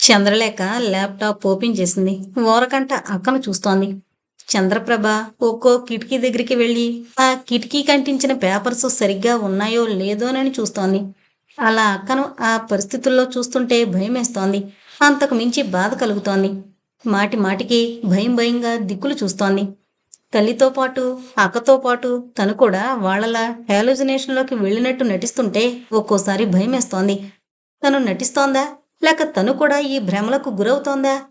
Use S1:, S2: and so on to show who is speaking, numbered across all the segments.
S1: Chandralekha laptop open చేసింది. ఓరకంట అక్కను చూస్తోంది. చంద్రప్రభ ఒక్కో కిటికీ దగ్గరికి వెళ్ళి ఆ కిటికీ కంటించిన పేపర్స్ సరిగ్గా ఉన్నాయో లేదోనని చూస్తోంది. అలా అక్కను ఆ పరిస్థితుల్లో చూస్తుంటే భయమేస్తోంది. అంతకు మించి బాధ కలుగుతోంది. మాటి మాటికి భయం భయంగా దిక్కులు చూస్తోంది. తల్లితో పాటు అక్కతో పాటు తను కూడా వాళ్ళలా హాలుజినేషన్లోకి వెళ్ళినట్టు నటిస్తుంటే ఒక్కోసారి భయమేస్తోంది. తను నటిస్తోందా? లేక తను కూడా ఈ భ్రమలకు గురవుతోందా?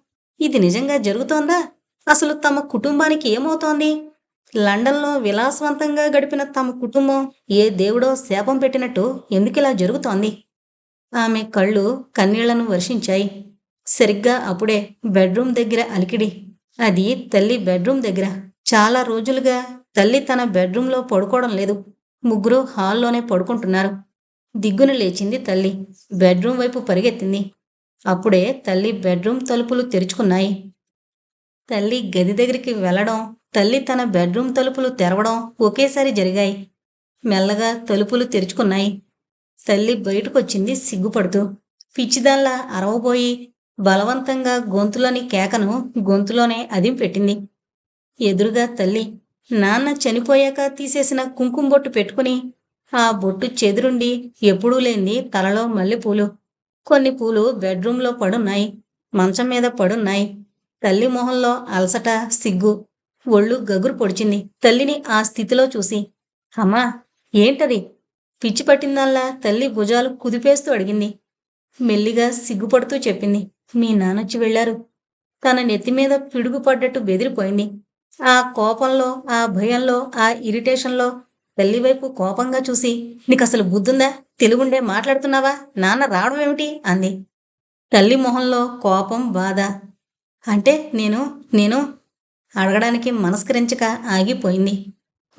S1: ఇది నిజంగా జరుగుతోందా? అసలు తమ కుటుంబానికి ఏమవుతోంది? లండన్లో విలాసవంతంగా గడిపిన తమ కుటుంబం ఏ దేవుడో శాపం పెట్టినట్టు ఎందుకిలా జరుగుతోంది? ఆమె కళ్ళు కన్నీళ్లను వర్షించాయి. సరిగ్గా అప్పుడే బెడ్రూమ్ దగ్గర అలికిడి. అది తల్లి బెడ్రూమ్ దగ్గర. చాలా రోజులుగా తల్లి తన బెడ్రూంలో పడుకోవడం లేదు. ముగ్గురు హాల్లోనే పడుకుంటున్నారు. దిగ్గున లేచింది తల్లి. బెడ్రూం వైపు పరిగెత్తింది. అప్పుడే తల్లి బెడ్రూమ్ తలుపులు తెరుచుకున్నాయి. తల్లి గది దగ్గరికి వెళ్ళడం, తల్లి తన బెడ్రూమ్ తలుపులు తెరవడం ఒకేసారి జరిగాయి. మెల్లగా తలుపులు తెరుచుకున్నాయి. తల్లి బయటకొచ్చింది సిగ్గుపడుతూ. పిచ్చిదాల్లా అరవబోయి బలవంతంగా గొంతులోని కేకను గొంతులోనే అదింపెట్టింది. ఎదురుగా తల్లి నాన్న చనిపోయాక తీసేసిన కుంకుమ బొట్టు పెట్టుకుని, ఆ బొట్టు చెదురుండి ఎప్పుడూ లేంది తలలో మల్లెపూలు. కొన్ని పూలు బెడ్రూంలో పడున్నాయి. మంచం మీద పడున్నాయి. తల్లి మొహంలో అలసట, సిగ్గు. ఒళ్ళు గగురు పొడిచింది తల్లిని ఆ స్థితిలో చూసి. అమ్మా, ఏంటది? పిచ్చి పట్టిందల్లా తల్లి భుజాలు కుదిపేస్తూ అడిగింది. మెల్లిగా సిగ్గుపడుతూ చెప్పింది. మీ నాన్నొచ్చి వెళ్ళారు. తన నెత్తిమీద పిడుగు పడ్డట్టు బెదిరిపోయింది. ఆ కోపంలో, ఆ భయంలో, ఆ ఇరిటేషన్లో తల్లివైపు కోపంగా చూసి, నీకసలు బుద్ధుందా? తెలుగుండే మాట్లాడుతున్నావా? నాన్న రావడం ఏమిటి? అంది. తల్లి మొహంలో కోపం, బాధ. అంటే నేను అడగడానికి మనస్కరించక ఆగిపోయింది.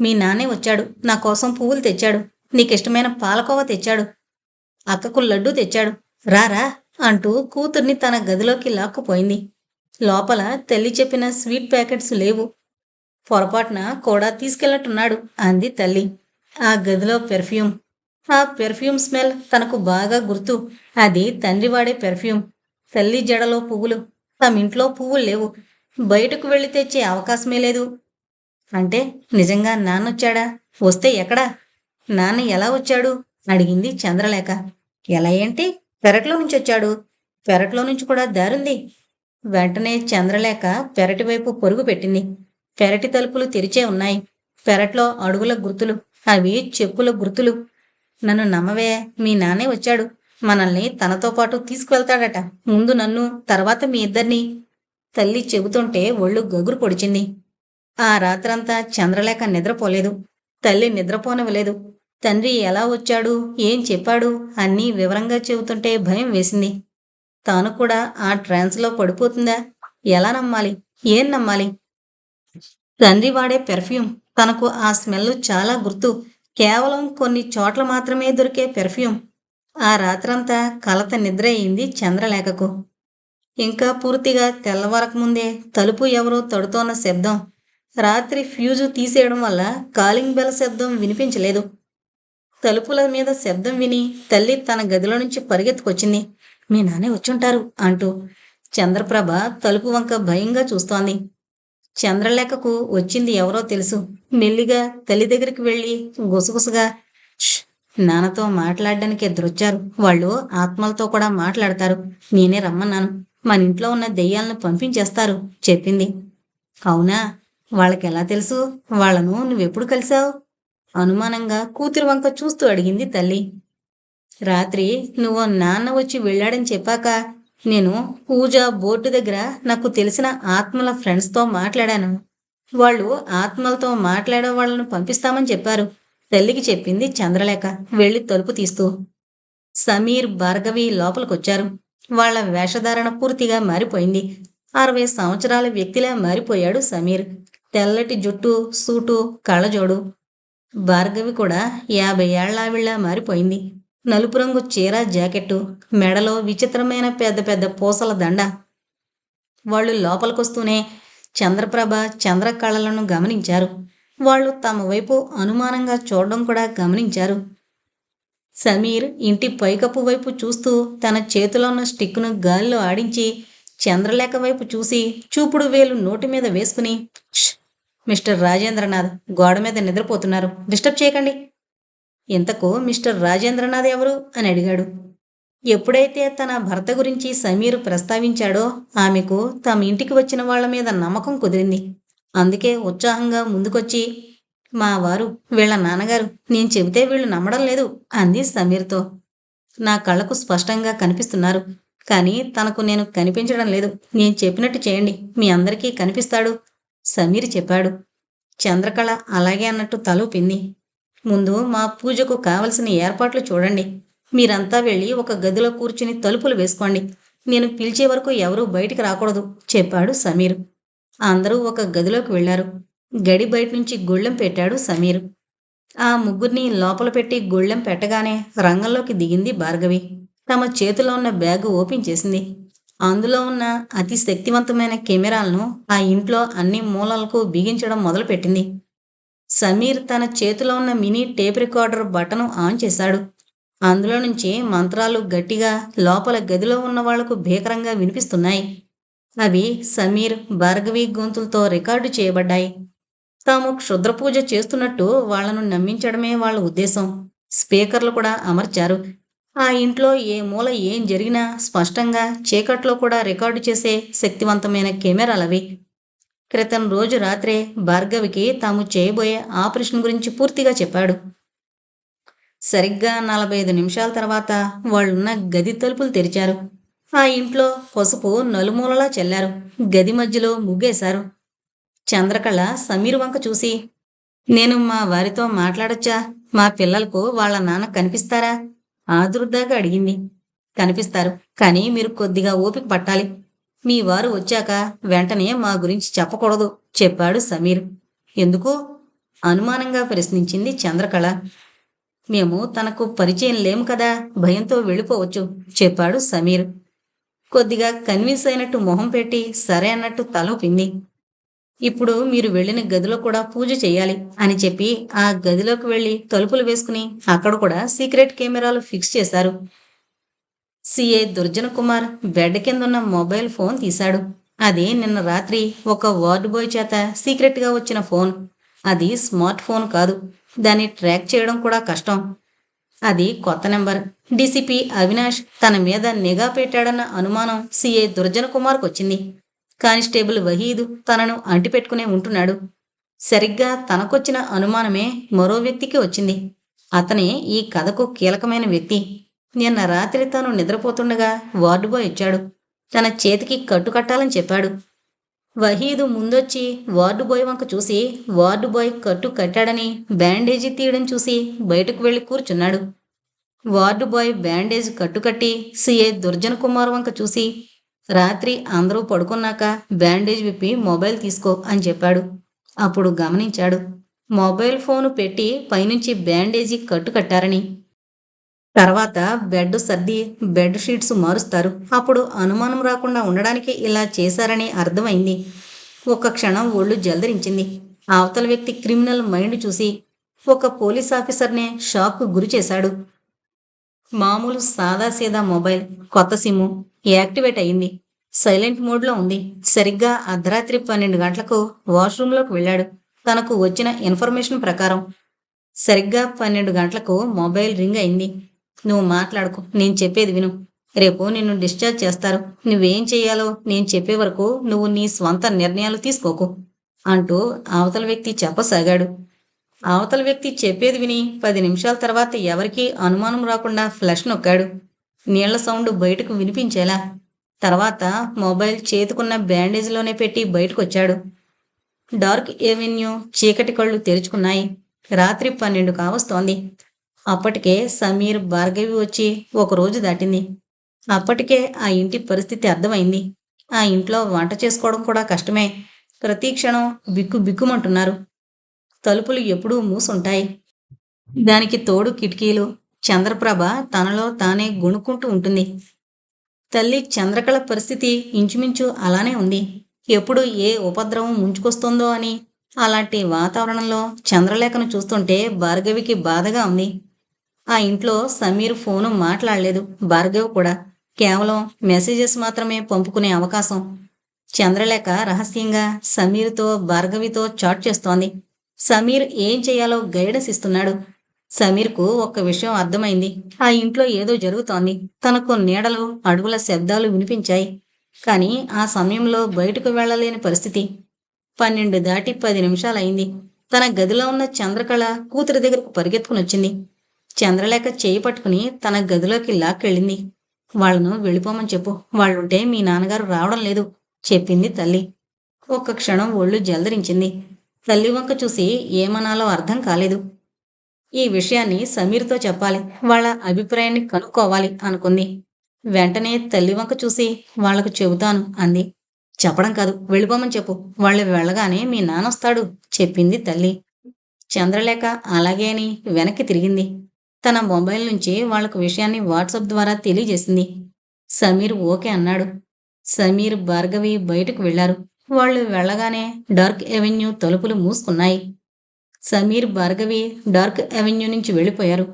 S1: మీ నాన్నే వచ్చాడు. నా కోసం పువ్వులు తెచ్చాడు. నీకిష్టమైన పాలకోవ తెచ్చాడు. అక్కకు లడ్డూ తెచ్చాడు. రారా అంటూ కూతుర్ని తన గదిలోకి లాక్కుపోయింది. లోపల తల్లి చెప్పిన స్వీట్ ప్యాకెట్స్ లేవు. పొరపాటున కూడా తీసుకెళ్ళట్టున్నాడు అంది తల్లి. ఆ గదిలో పెర్ఫ్యూమ్. ఆ పెర్ఫ్యూమ్ స్మెల్ తనకు బాగా గుర్తు. అది తండ్రి వాడే పెర్ఫ్యూమ్. తల్లి జడలో పువ్వులు. తమింట్లో పువ్వులు లేవు. బయటకు వెళ్ళి తెచ్చే అవకాశమే లేదు. అంటే నిజంగా నాన్నొచ్చాడా? వస్తే ఎక్కడా? నాన్న ఎలా వచ్చాడు? అడిగింది చంద్రలేఖ. ఎలా ఏంటి? పెరట్లో నుంచి వచ్చాడు. పెరట్లో నుంచి కూడా దారుంది. వెంటనే చంద్రలేఖ పెరటి వైపు పరుగు పెట్టింది. పెరటి తలుపులు తెరిచే ఉన్నాయి. పెరట్లో అడుగుల గుర్తులు. అవి చెప్పుల గుర్తులు. నన్ను నమ్మవే, మీ నాన్నే వచ్చాడు. మనల్ని తనతో పాటు తీసుకువెళ్తాడట. ముందు నన్ను, తర్వాత మీ ఇద్దరినీ. తల్లి చెబుతుంటే ఒళ్ళు గగురు పొడిచింది. ఆ రాత్రంతా చంద్రలేఖ నిద్రపోలేదు. తల్లి నిద్రపోనివ్వలేదు. తండ్రి ఎలా వచ్చాడు, ఏం చెప్పాడు అన్నీ వివరంగా చెబుతుంటే భయం వేసింది. తాను కూడా ఆ ట్రాన్స్లో పడిపోతుందా? ఎలా నమ్మాలి? ఏం నమ్మాలి? తండ్రి వాడే పెర్ఫ్యూమ్. తనకు ఆ స్మెల్ చాలా గుర్తు. కేవలం కొన్ని చోట్ల మాత్రమే దొరికే పెర్ఫ్యూమ్. ఆ రాత్రంతా కలత నిద్ర అయింది చంద్రలేఖకు. ఇంకా పూర్తిగా తెల్లవారకముందే తలుపు ఎవరో తడుతోన్న శబ్దం. రాత్రి ఫ్యూజు తీసేయడం వల్ల కాలింగ్ బెల్ శబ్దం వినిపించలేదు. తలుపుల మీద శబ్దం విని తల్లి తన గదిలో నుంచి పరిగెత్తుకొచ్చింది. మీ నాన్నే వచ్చుంటారు అంటూ. చంద్రప్రభ తలుపు వంక భయంగా చూస్తోంది. చంద్రలేఖకు వచ్చింది ఎవరో తెలుసు. మెల్లిగా తల్లి దగ్గరికి వెళ్ళి గుసగుసగా, "ష్! నాన్నతో మాట్లాడడానికి ఇద్దరొచ్చారు. వాళ్ళు ఆత్మలతో కూడా మాట్లాడతారు. నేనే రమ్మన్నాను. మన ఇంట్లో ఉన్న దెయ్యాలను పంపించేస్తారు" చెప్పింది. అవునా? వాళ్ళకెలా తెలుసు? వాళ్ళను నువ్వెప్పుడు కలిశావు? అనుమానంగా కూతురి వంక చూస్తూ అడిగింది తల్లి. రాత్రి నువ్వు నాన్న వచ్చి వెళ్ళాడని చెప్పాక నేను పూజ బోర్డు దగ్గర నాకు తెలిసిన ఆత్మల ఫ్రెండ్స్తో మాట్లాడాను. వాళ్ళు ఆత్మలతో మాట్లాడే వాళ్ళను పంపిస్తామని చెప్పారు. తల్లికి చెప్పింది చంద్రలేఖ వెళ్ళి తలుపు తీస్తూ. సమీర్, భార్గవి లోపలికొచ్చారు. వాళ్ళ వేషధారణ పూర్తిగా మారిపోయింది. 60 సంవత్సరాల వ్యక్తిలా మారిపోయాడు సమీర్. తెల్లటి జుట్టు, సూటు, కళ్ళజోడు. భార్గవి కూడా 50 ఏళ్లావిళ్లా మారిపోయింది. నలుపు రంగు చీర, జాకెట్టు, మెడలో విచిత్రమైన పెద్ద పెద్ద పూసల దండ. వాళ్ళు లోపలికొస్తూనే చంద్రప్రభ, చంద్ర కళలను గమనించారు. వాళ్ళు తమ వైపు అనుమానంగా చూడడం కూడా గమనించారు. సమీర్ ఇంటి పైకప్పు వైపు చూస్తూ తన చేతిలో ఉన్న స్టిక్ను గాలిలో ఆడించి చంద్రలేఖ వైపు చూసి చూపుడు వేలు నోటి మీద వేసుకుని, "ష్! మిస్టర్ రాజేంద్రనాథ్ గోడ మీద నిద్రపోతున్నారు, డిస్టర్బ్ చేయకండి." ఇంతకు మిస్టర్ రాజేంద్రనాథ్ ఎవరు అని అడిగాడు. ఎప్పుడైతే తన భర్త గురించి సమీర్ ప్రస్తావించాడో ఆమెకు తమ ఇంటికి వచ్చిన వాళ్ల మీద నమ్మకం కుదిరింది. అందుకే ఉత్సాహంగా ముందుకొచ్చి, "మా వారు, వీళ్ళ నాన్నగారు, నేను చెబితే వీళ్ళు నమ్మడం లేదు" అంది సమీర్తో. "నా కళ్ళకు స్పష్టంగా కనిపిస్తున్నారు, కానీ తనకు నేను కనిపించడం లేదు. నేను చెప్పినట్టు చేయండి, మీ అందరికీ కనిపిస్తాడు" సమీర్ చెప్పాడు. చంద్రకళ అలాగే అన్నట్టు తలూపింది. "ముందు మా పూజకు కావలసిన ఏర్పాట్లు చూడండి. మీరంతా వెళ్ళి ఒక గదిలో కూర్చుని తలుపులు వేసుకోండి. నేను పిలిచే వరకు ఎవరూ బయటికి రాకూడదు" చెప్పాడు సమీర్. అందరూ ఒక గదిలోకి వెళ్లారు. గడి బయట నుంచి గొళ్ళెం పెట్టాడు సమీర్. ఆ ముగ్గురిని లోపల పెట్టి గొళ్ళెం పెట్టగానే రంగంలోకి దిగింది భార్గవి. తమ చేతిలో ఉన్న బ్యాగు ఓపెన్ చేసింది. అందులో ఉన్న అతి శక్తివంతమైన కెమెరాలను ఆ ఇంట్లో అన్ని మూలలకు బిగించడం మొదలుపెట్టింది. సమీర్ తన చేతిలో ఉన్న mini tape recorder button on చేశాడు. అందులో నుంచి మంత్రాలు గట్టిగా లోపల గదిలో ఉన్న వాళ్లకు భీకరంగా వినిపిస్తున్నాయి. అవి సమీర్, భార్గవి గొంతులతో రికార్డు చేయబడ్డాయి. తాము క్షుద్రపూజ చేస్తున్నట్టు వాళ్లను నమ్మించడమే వాళ్ళ ఉద్దేశం. స్పీకర్లు కూడా అమర్చారు. ఆ ఇంట్లో ఏ మూల ఏం జరిగినా స్పష్టంగా చీకట్లో కూడా రికార్డు చేసే శక్తివంతమైన కెమెరాలవి. క్రితం రోజు రాత్రే భార్గవికి తాము చేయబోయే ఆపరేషన్ గురించి పూర్తిగా చెప్పాడు. సరిగ్గా 45 నిమిషాల తర్వాత వాళ్ళున్న గది తలుపులు తెరిచారు. ఆ ఇంట్లో పసుపు నలుమూలలా చల్లారు. గది మధ్యలో ముగ్గేశారు. చంద్రకళ సమీర్ వంక చూసి, "నేను మా వారితో మాట్లాడొచ్చా? మా పిల్లలకు వాళ్ళ నాన్న కనిపిస్తారా?" ఆదుర్దాగా అడిగింది. "కనిపిస్తారు, కానీ మీరు కొద్దిగా ఓపిక పట్టాలి. మీ వారు వచ్చాక వెంటనే మా గురించి చెప్పకూడదు" చెప్పాడు సమీర్. "ఎందుకు?" అనుమానంగా ప్రశ్నించింది చంద్రకళ. "మేము తనకు పరిచయం లేము కదా, భయంతో వెళ్ళిపోవచ్చు" చెప్పాడు సమీర్. కొద్దిగా కన్విన్స్ అయినట్టు మొహం పెట్టి సరే అన్నట్టు తలూపింది. "ఇప్పుడు మీరు వెళ్ళిన గదిలో కూడా పూజ చెయ్యాలి" అని చెప్పి ఆ గదిలోకి వెళ్ళి తలుపులు వేసుకుని అక్కడ కూడా సీక్రెట్ కెమెరాలు ఫిక్స్ చేశారు. సిఏ దుర్జన కుమార్ బెడ్ కిందున్న మొబైల్ ఫోన్ తీశాడు. అది నిన్న రాత్రి ఒక వార్డు బాయ్ చేత సీక్రెట్గా వచ్చిన ఫోన్. అది స్మార్ట్ ఫోన్ కాదు. దాన్ని ట్రాక్ చేయడం కూడా కష్టం. అది కొత్త నెంబర్. డీసీపీ అవినాష్ తన మీద నిఘా పెట్టాడన్న అనుమానం సిఏ దుర్జన కుమార్కు వచ్చింది. కానిస్టేబుల్ వహీద్ తనను అంటిపెట్టుకునే ఉంటున్నాడు. సరిగ్గా తనకొచ్చిన అనుమానమే మరో వ్యక్తికి వచ్చింది. అతనే ఈ కథకు కీలకమైన వ్యక్తి. నిన్న రాత్రి తాను నిద్రపోతుండగా వార్డు బాయ్ వచ్చాడు. తన చేతికి కట్టుకట్టాలని చెప్పాడు. వహీదు ముందొచ్చి వార్డు బాయ్ వంక చూసి వార్డు బాయ్ కట్టు కట్టాడని బ్యాండేజీ తీయడం చూసి బయటకు వెళ్ళి కూర్చున్నాడు. వార్డు బాయ్ బ్యాండేజ్ కట్టుకట్టి సిఏ దుర్జన కుమార్ వంక చూసి, "రాత్రి అందరూ పడుకున్నాక బ్యాండేజ్ విప్పి మొబైల్ తీసుకో" అని చెప్పాడు. అప్పుడు గమనించాడు, మొబైల్ ఫోను పెట్టి పైనుంచి బ్యాండేజీ కట్టుకట్టారని. తర్వాత బెడ్ సర్ది బెడ్ షీట్స్ మారుస్తారు. అప్పుడు అనుమానం రాకుండా ఉండడానికి ఇలా చేశారని అర్థమైంది. ఒక్క క్షణం ఒళ్ళు జలదరించింది. అవతల వ్యక్తి క్రిమినల్ మైండ్ చూసి ఒక పోలీస్ ఆఫీసర్నే షాక్కు గురి చేశాడు. మామూలు సాదాసీదా మొబైల్, కొత్త సిమ్ము, యాక్టివేట్ అయింది. సైలెంట్ మోడ్లో ఉంది. సరిగ్గా అర్ధరాత్రి 12 గంటలకు వాష్రూంలోకి వెళ్ళాడు. తనకు వచ్చిన ఇన్ఫర్మేషన్ ప్రకారం సరిగ్గా 12 గంటలకు మొబైల్ రింగ్ అయింది. "నువ్వు మాట్లాడుకో, నేను చెప్పేది విను. రేపు నిన్ను డిశ్చార్జ్ చేస్తారు. నువ్వేం చెయ్యాలో నేను చెప్పే వరకు నువ్వు నీ స్వంత నిర్ణయాలు తీసుకోకు" అంటూ అవతల వ్యక్తి చెప్పసాగాడు. అవతల వ్యక్తి చెప్పేది విని 10 నిమిషాల తర్వాత ఎవరికీ అనుమానం రాకుండా ఫ్లష్ నొక్కాడు. నీళ్ల సౌండ్ బయటకు వినిపించేలా. తర్వాత మొబైల్ చేతుకున్న బ్యాండేజ్లోనే పెట్టి బయటకొచ్చాడు. డార్క్ ఎవెన్యూ చీకటి కళ్ళు తెరుచుకున్నాయి. రాత్రి 12 కావస్తోంది. అప్పటికే సమీర్, భార్గవి వచ్చి 1 రోజు దాటింది. అప్పటికే ఆ ఇంటి పరిస్థితి అర్థమైంది. ఆ ఇంట్లో వంట చేసుకోవడం కూడా కష్టమే. ప్రతి క్షణం బిక్కు బిక్కుమంటున్నారు. తలుపులు ఎప్పుడూ మూసుంటాయి. దానికి తోడు కిటికీలు. చంద్రప్రభ తనలో తానే గొణుక్కుంటూ ఉంటుంది. తల్లి చంద్రకళ పరిస్థితి ఇంచుమించు అలానే ఉంది. ఎప్పుడు ఏ ఉపద్రవం ముంచుకొస్తుందో అని. అలాంటి వాతావరణంలో చంద్రలేఖను చూస్తుంటే భార్గవికి బాధగా ఉంది. ఆ ఇంట్లో సమీర్ ఫోను మాట్లాడలేదు. భార్గవ్ కూడా. కేవలం మెసేజెస్ మాత్రమే పంపుకునే అవకాశం. చంద్రలేఖ రహస్యంగా సమీర్‌తో, భార్గవితో చాట్ చేస్తోంది. సమీర్ ఏం చేయాలో గైడెన్స్ ఇస్తున్నాడు. సమీర్‌కు ఒక్క విషయం అర్థమైంది. ఆ ఇంట్లో ఏదో జరుగుతోంది. తనకు నీడలు, అడుగుల శబ్దాలు వినిపించాయి. కానీ ఆ సమయంలో బయటకు వెళ్ళలేని పరిస్థితి. 12 దాటి 10 నిమిషాలయింది. తన గదిలో ఉన్న చంద్రకళ కూతురి దగ్గరకు పరిగెత్తుకునొచ్చింది. చంద్రలేఖ చేయి పట్టుకుని తన గదిలోకి లాక్కెళ్ళింది. వాళ్ళను వెళ్ళిపోమని చెప్పు. వాళ్ళుంటే మీ నాన్నగారు రావడం లేదు చెప్పింది తల్లి. ఒక్క క్షణం ఒళ్ళు జలదరించింది. తల్లి వంక చూసి ఏమనాలో అర్థం కాలేదు. ఈ విషయాన్ని సమీర్‌తో చెప్పాలి. వాళ్ళ అభిప్రాయాన్ని కనుక్కోవాలి అనుకుంది. వెంటనే తల్లి వంక చూసి వాళ్లకు చెబుతాను అంది. చెప్పడం కాదు, వెళ్ళిపోమని చెప్పు. వాళ్ళు వెళ్ళగానే మీ నాన్నొస్తాడు చెప్పింది తల్లి. చంద్రలేఖ అలాగే అని వెనక్కి తిరిగింది. తన మొబైల్ నుంచి వాళ్లకు విషయాన్ని వాట్సాప్ ద్వారా తెలియజేసింది. సమీర్ ఓకే అన్నాడు. సమీర్, భార్గవి బయటకు వెళ్లారు. వాళ్ళు వెళ్ళగానే డార్క్ ఎవెన్యూ తలుపులు మూసుకున్నాయి. సమీర్, భార్గవి డార్క్ ఎవెన్యూ నుంచి వెళ్ళిపోయారు.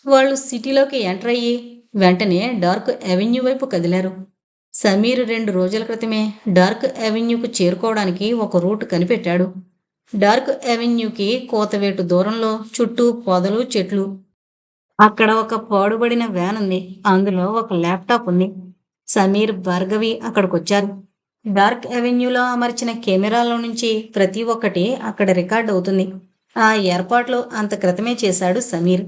S1: వాళ్ళు సిటీలోకి ఎంటర్ అయ్యి వెంటనే డార్క్ ఎవెన్యూ వైపు కదిలారు. సమీర్ 2 రోజుల క్రితమే డార్క్ ఎవెన్యూకు చేరుకోవడానికి ఒక రూట్ కనిపెట్టాడు. డార్క్ ఎవెన్యూకి కోతవేటు దూరంలో చుట్టూ పొదలు, చెట్లు. అక్కడ ఒక పాడుబడిన వ్యాన్ ఉంది. అందులో ఒక ల్యాప్టాప్ ఉంది. సమీర్, భార్గవి అక్కడికొచ్చారు. డార్క్ ఎవెన్యూలో అమర్చిన కెమెరాల నుంచి ప్రతి ఒక్కటి అక్కడ రికార్డ్ అవుతుంది. ఆ ఏర్పాట్లు అంత క్రితమే చేశాడు సమీర్.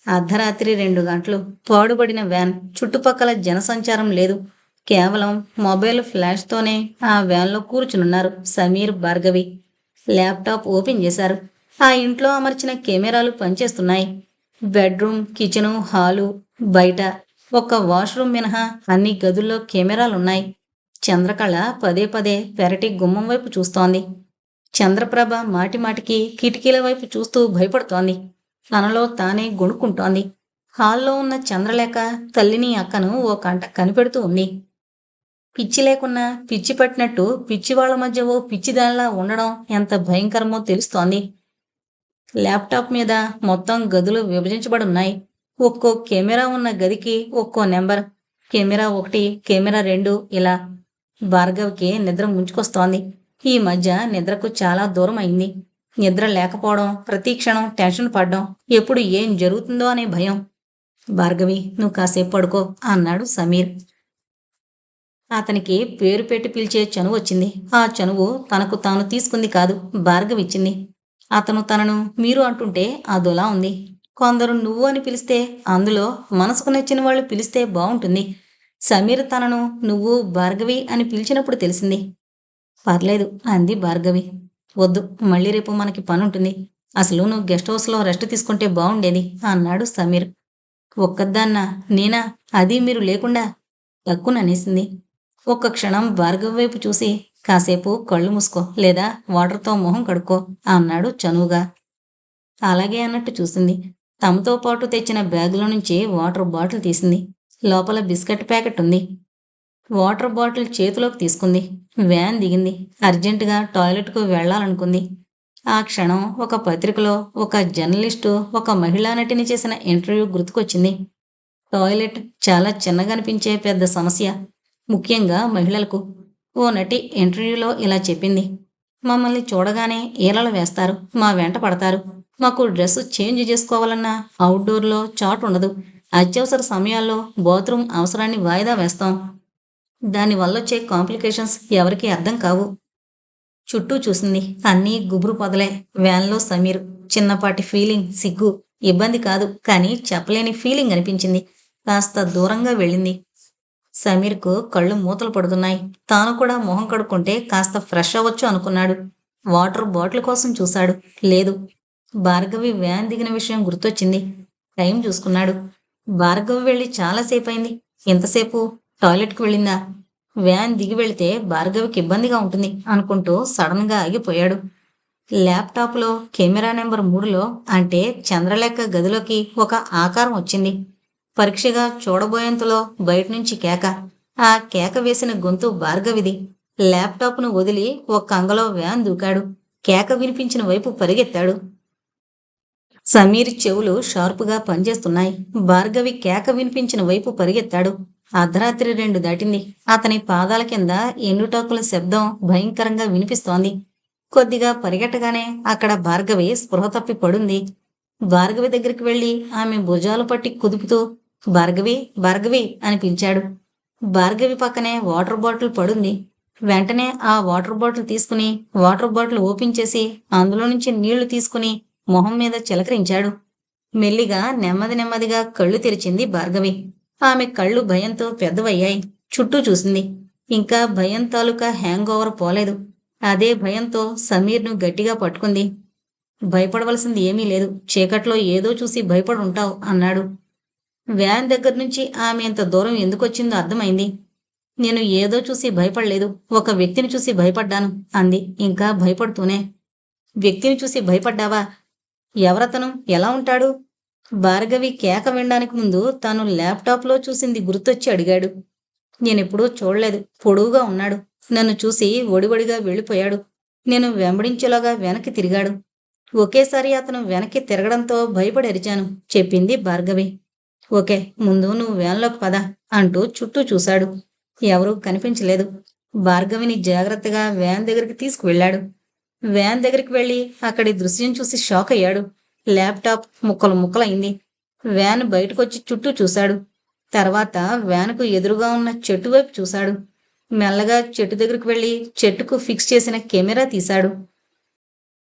S1: అర్ధరాత్రి 2 గంటలు. పాడుబడిన వ్యాన్. చుట్టుపక్కల జనసంచారం లేదు. కేవలం మొబైల్ ఫ్లాష్తోనే ఆ వ్యాన్లో కూర్చునున్నారు సమీర్, భార్గవి. ల్యాప్టాప్ ఓపెన్ చేశారు. ఆ ఇంట్లో అమర్చిన కెమెరాలు పనిచేస్తున్నాయి. బెడ్రూమ్, కిచెను, హాలు, బయట ఒక్క వాష్రూమ్ మినహా అన్ని గదుల్లో కెమెరాలున్నాయి. చంద్రకళ పదే పదే పెరటి గుమ్మం వైపు చూస్తోంది. చంద్రప్రభ మాటిమాటికి కిటికీల వైపు చూస్తూ భయపడుతోంది. తనలో తానే గొణుక్కుంటోంది. హాల్లో ఉన్న చంద్రలేఖ తల్లిని, అక్కను ఓ కంట కనిపెడుతూ ఉంది. పిచ్చి లేకున్నా పిచ్చి పట్టినట్టు పిచ్చివాళ్ల మధ్య ఓ పిచ్చిదానిలా ఉండడం ఎంత భయంకరమో తెలుస్తోంది. ల్యాప్టాప్ మీద మొత్తం గదులు విభజించబడున్నాయి. ఒక్కో కెమెరా ఉన్న గదికి ఒక్కో నెంబర్. కెమెరా 1, కెమెరా 2 ఇలా. భార్గవ్‌కి నిద్ర ముంచుకొస్తోంది. ఈ మధ్య నిద్రకు చాలా దూరం అయింది. నిద్ర లేకపోవడం, ప్రతి క్షణం టెన్షన్ పడ్డం, ఎప్పుడు ఏం జరుగుతుందో అనే భయం. భార్గవి, నువ్వు కాసేపు పడుకో అన్నాడు సమీర్. అతనికి పేరు పెట్టి పిలిచే చనువు వచ్చింది. ఆ చనువు తనకు తాను తీసుకుంది కాదు, భార్గవి ఇచ్చింది. అతను తనను మీరు అంటుంటే అదోలా ఉంది. కొందరు నువ్వు అని పిలిస్తే, అందులో మనసుకు నచ్చిన వాళ్ళు పిలిస్తే బావుంటుంది. సమీర్ తనను నువ్వు, భార్గవి అని పిలిచినప్పుడు తెలిసింది. పర్లేదు అంది భార్గవి. వద్దు, మళ్ళీ రేపు మనకి పనుంటుంది. అసలు నువ్వు గెస్ట్ హౌస్లో రెస్ట్ తీసుకుంటే బావుండేది అన్నాడు సమీర్. ఒక్కదాన్నా? నేనా? అది మీరు లేకుండా టక్కుననేసింది. ఒక్క క్షణం భార్గవి వైపు చూసి కాసేపు కళ్ళు మూసుకో, లేదా వాటర్తో మొహం కడుక్కో అన్నాడు చనువుగా. అలాగే అన్నట్టు చూసింది. తమతో పాటు తెచ్చిన బ్యాగులో నుంచి వాటర్ బాటిల్ తీసింది. లోపల బిస్కెట్ ప్యాకెట్ ఉంది. వాటర్ బాటిల్ చేతిలోకి తీసుకుంది. వ్యాన్ దిగింది. అర్జెంటుగా టాయిలెట్కు వెళ్లాలనుకుంది. ఆ క్షణం ఒక పత్రికలో ఒక జర్నలిస్టు ఒక మహిళా నటిని చేసిన ఇంటర్వ్యూ గుర్తుకొచ్చింది. టాయిలెట్ చాలా చిన్నగా అనిపించే పెద్ద సమస్య, ముఖ్యంగా మహిళలకు. ఓ నటి ఇంటర్వ్యూలో ఇలా చెప్పింది. మమ్మల్ని చూడగానే ఈలలు వేస్తారు, మా వెంట పడతారు. మాకు డ్రెస్సు చేంజ్ చేసుకోవాలన్నా అవుట్డోర్లో చాట్ ఉండదు. అత్యవసర సమయాల్లో బాత్రూమ్ అవసరాన్ని వాయిదా వేస్తాం. దానివల్లొచ్చే కాంప్లికేషన్స్ ఎవరికీ అర్థం కావు. చుట్టూ చూసింది. అన్నీ గుబురు పొదలే. వ్యాన్లో సమీర్. చిన్నపాటి ఫీలింగ్, సిగ్గు. ఇబ్బంది కాదు, కానీ చెప్పలేని ఫీలింగ్ అనిపించింది. కాస్త దూరంగా వెళ్ళింది. సమీర్కు కళ్ళు మూతలు పడుతున్నాయి. తాను కూడా మొహం కడుక్కుంటే కాస్త ఫ్రెష్ అవ్వచ్చు అనుకున్నాడు. వాటర్ బాటిల్ కోసం చూశాడు. లేదు. భార్గవి వ్యాన్ దిగిన విషయం గుర్తొచ్చింది. టైం చూసుకున్నాడు. భార్గవి వెళ్ళి చాలాసేపయింది. ఎంతసేపు? టాయిలెట్కి వెళ్ళిందా? వ్యాన్ దిగి వెళితే భార్గవికి ఇబ్బందిగా ఉంటుంది అనుకుంటూ సడన్గా ఆగిపోయాడు. ల్యాప్టాప్లో కెమెరా నెంబర్ 3లో అంటే చంద్రలేఖ గదిలోకి ఒక ఆకారం వచ్చింది. పరీక్షగా చూడబోయేంతలో బయటనుంచి కేక. ఆ కేక వేసిన గొంతు భార్గవిది. ల్యాప్టాప్ను వదిలి ఒక్క అంగలో వ్యాన్ దూకాడు. కేక వినిపించిన వైపు పరిగెత్తాడు. సమీర్ చెవులు షార్పుగా పనిచేస్తున్నాయి. భార్గవి కేక వినిపించిన వైపు పరిగెత్తాడు. అర్ధరాత్రి 2 దాటింది. అతని పాదాల కింద ఎండుటాకుల శబ్దం భయంకరంగా వినిపిస్తోంది. కొద్దిగా పరిగెట్టగానే అక్కడ భార్గవి స్పృహ తప్పి పడుంది. భార్గవి దగ్గరికి వెళ్లి ఆమె భుజాలు పట్టి కుదుపుతూ భార్గవి భార్గవి అని పిలిచాడు. భార్గవి పక్కనే వాటర్ బాటిల్ పడుంది. వెంటనే ఆ వాటర్ బాటిల్ తీసుకుని వాటర్ బాటిల్ ఓపెన్ చేసి అందులో నుంచి నీళ్లు తీసుకుని మొహం మీద చిలకరించాడు. మెల్లిగా నెమ్మదిగా కళ్ళు తెరిచింది భార్గవి. ఆమె కళ్ళు భయంతో పెద్దవయ్యాయి. చుట్టూ చూసింది. ఇంకా భయం తాలూకా హ్యాంగ్ ఓవర్ పోలేదు. అదే భయంతో సమీర్ను గట్టిగా పట్టుకుంది. భయపడవలసింది ఏమీ లేదు. చీకట్లో ఏదో చూసి భయపడుంటావు అన్నాడు. వ్యాన్ దగ్గర నుంచి ఆమె ఇంత దూరం ఎందుకొచ్చిందో అర్థమైంది. నేను ఏదో చూసి భయపడలేదు, ఒక వ్యక్తిని చూసి భయపడ్డాను అంది ఇంకా భయపడుతూనే. వ్యక్తిని చూసి భయపడ్డావా? ఎవరతను? ఎలా ఉంటాడు? భార్గవి కేక వినడానికి ముందు తాను ల్యాప్టాప్లో చూసింది గుర్తొచ్చి అడిగాడు. నేనెప్పుడూ చూడలేదు. పొడువుగా ఉన్నాడు. నన్ను చూసి ఒడివడిగా వెళ్ళిపోయాడు. నేను వెంబడించేలాగా వెనక్కి తిరిగాడు. ఒకేసారి అతను వెనక్కి తిరగడంతో భయపడి అరిచాను చెప్పింది భార్గవి. ఓకే, ముందు నువ్వు వ్యాన్లోకి పద అంటూ చుట్టూ చూశాడు. ఎవరూ కనిపించలేదు. భార్గవిని జాగ్రత్తగా వ్యాన్ దగ్గరికి తీసుకువెళ్ళాడు. వ్యాన్ దగ్గరికి వెళ్ళి అక్కడి దృశ్యం చూసి షాక్ అయ్యాడు. ల్యాప్టాప్ ముక్కలు ముక్కలైంది. వ్యాన్ బయటకొచ్చి చుట్టూ చూశాడు. తర్వాత వ్యాన్కు ఎదురుగా ఉన్న చెట్టు వైపు చూశాడు. మెల్లగా చెట్టు దగ్గరికి వెళ్ళి చెట్టుకు ఫిక్స్ చేసిన కెమెరా తీశాడు.